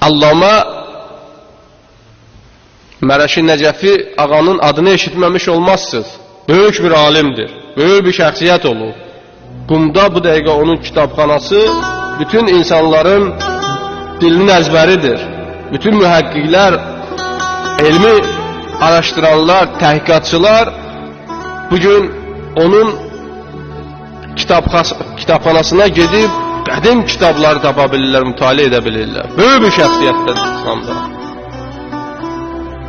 Allama Mərəşi Nəcəfi ağanın adını eşitməmiş olmazsınız. Böyük bir alimdir, böyük bir şəxsiyyət olur. Qumda bu dəqiqə onun kitabxanası bütün insanların dilinin əzbəridir. Bütün mühəqqiqlər, elmi araşdıranlar, təhqiqatçılar bugün onun kitabxanasına gedib qədim kitabları tapa bilirlər, mütaliə edə bilirlər. Böyük bir şəxsiyyətdir İslamda.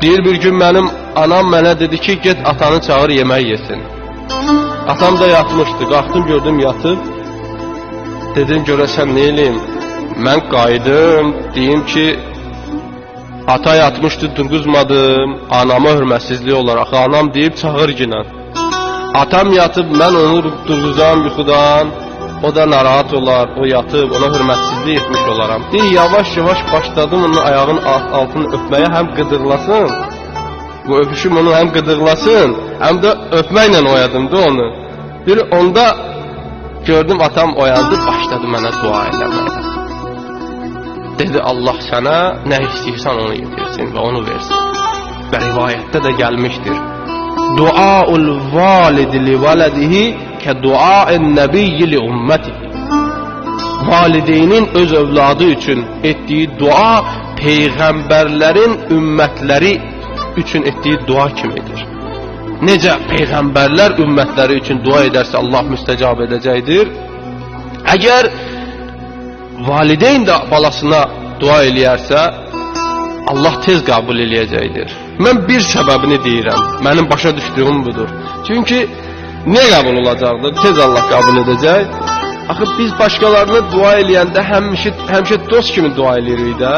Bir gün mənim anam mənə dedi ki, get atanı çağır, yemək yesin. Atam da yatmışdı, qalxdım gördüm yatıb. Dedim, görəsən nə eləyim? Mən qayıdım, deyim ki, ata yatmışdı, durğuzmadım, anama hörmətsizlik olaraq. Anam deyib, çağır ginən. Atam yatıb, mən onu durğuzam yuxudan, o da narahat olar, o yatıb, ona hörmətsizlik etmiş olaram. Deyir, yavaş-yavaş başladım onun ayağının altını öpməyə, həm qıdırlasın, bu öpüşüm onu həm qıdırlasın, həm də öpməklə oyadım da onu. Bir onda gördüm, atam oyandı, başladı mənə dua eləməyə. Dedi, Allah sənə nə istəyirsən onu yetirsin və onu versin. Və rivayətdə də gəlmişdir. Duaul validi li vələdihi kə duaen nəbiyyi li ümmətihi. Valideynin öz övladı üçün etdiyi dua peyğəmbərlərin ümmətləri üçün etdiyi dua kimidir. Necə peyğəmbərlər ümmətləri üçün dua edərsə Allah müstəcab edəcəkdir. Əgər valideyn də balasına dua eləyərsə Allah tez qəbul eləyəcəkdir. Mən bir səbəbini deyirəm, mənim başa düşdüyüm budur. Çünki niyə qəbul olacaqdır? Tez Allah qəbul edəcək. Axı biz başqalarına dua eləyəndə həmişə dost kimi dua eləyirik də,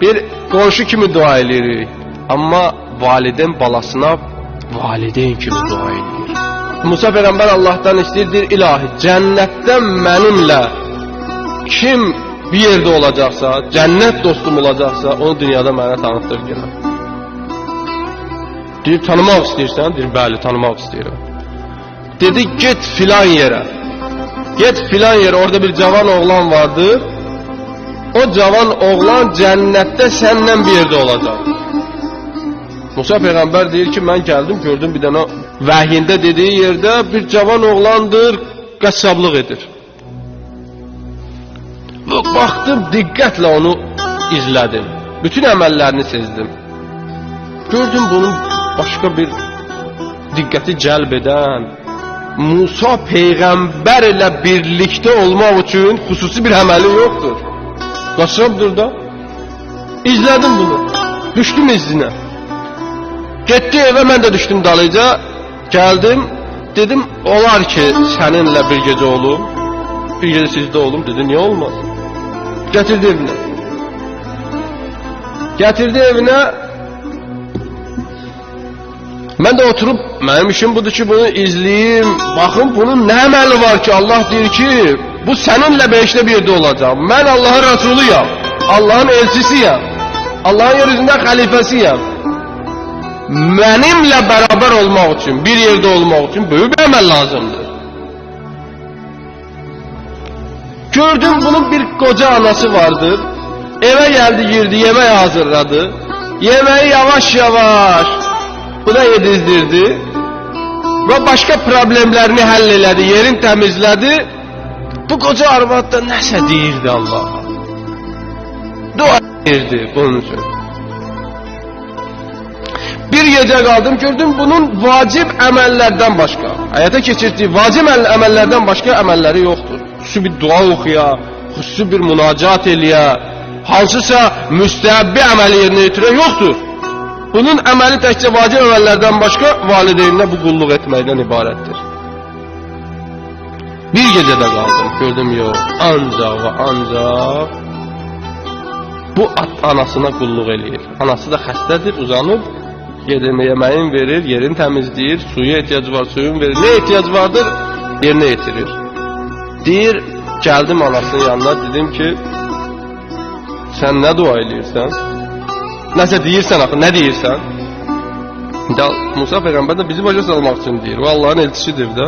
bir qonşu kimi dua eləyirik. Amma valideyn balasına valideyn kimi dua eləyir. Musa Peyğəmbər Allahdan istəyir, ilahi, cənnətdən mənimlə kim bir yerdə olacaqsa, cənnət dostum olacaqsa, onu dünyada mənə tanıtdır gələn. Deyir, tanımaq istəyirsən? Deyir, bəli, tanımaq istəyirəm. Dedi, get filan yerə. Get filan yerə, orada bir cavan oğlan vardır. O cavan oğlan cənnətdə səndən bir yerdə olacaq. Musa Peyğəmbər deyir ki, mən gəldim, gördüm bir dənə vəhyində dediyi yerdə bir cavan oğlandır, qəssablıq edir. Baxdım, diqqətlə onu izlədim. Bütün əməllərini sezdim. Gördüm bunun başqa bir diqqəti cəlb edən, Musa Peyğəmbər ilə birlikdə olmaq üçün xüsusi bir əməli yoxdur. Qaçabdır da. İzlədim bunu. Düşdüm izinə. Getdi evə, mən də düşdüm dalıca. Gəldim, dedim, olar ki, səninlə bir gecə olum. Bir gecə sizdə olum. Dedi, niyə olmaz? Gətirdi evinə. Gətirdi evinə. Mən də oturub, mənim işim budur ki, bunu izləyim. Baxın, bunun nə əməli var ki, Allah deyir ki, bu səninlə beşdə bir yerdə olacaq. Mən Allahın Rəsuluyam, Allahın elçisiyəm, Allahın yeryüzündə xəlifəsiyəm. Mənimlə bərabər olmaq üçün, bir yerdə olmaq üçün böyük bir əməl lazımdır. Gördüm, bunun bir qoca anası vardır. Evə gəldi, girdi, yemək hazırladı. Yeməyi yavaş-yavaş bu da yedizdirdi və başqa problemlərini həll elədi, yerini təmizlədi. Bu qoca arvad da nəsə deyirdi Allaha. Dua edirdi bunun üçün. Bir gecə qaldım, gördüm bunun vacib əməllərdən başqa, həyata keçirdiyi vacib əməllərdən başqa əməlləri yoxdur. Xüsusi bir dua oxuya, xüsusi bir münacat eləyə, hansısa müstəhəbbi əməli yerinə yetirə yoxdur. Bunun əməli təkcə vacib əməllərdən başqa valideyninə bu qulluq etməkdən ibarətdir. Bir gecədə qaldım, gördüm yox, ancaq və ancaq bu anasına qulluq eləyir. Anası da xəstədir, uzanıb, yeməyin verir, yerini təmizləyir, suya ehtiyac var, suyun verir, nə ehtiyac vardır, yerinə yetirir. Deyir, gəldim anasının yanına, dedim ki, sən nə dua eləyirsən? Nəsə deyirsən axı, nə deyirsən? Musa Peyğəmbər də bizi başa salmaq üçün deyir, o Allahın elçisidir də.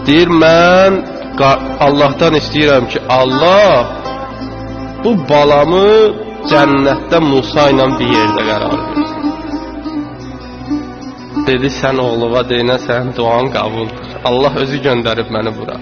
Deyir, mən Allahdan istəyirəm ki, Allah bu balamı cənnətdə Musa ilə bir yerdə qərar versin. Dedi, sən oğluğa deyinə, sənin duan qəbuldur. Allah özü göndərib məni bura.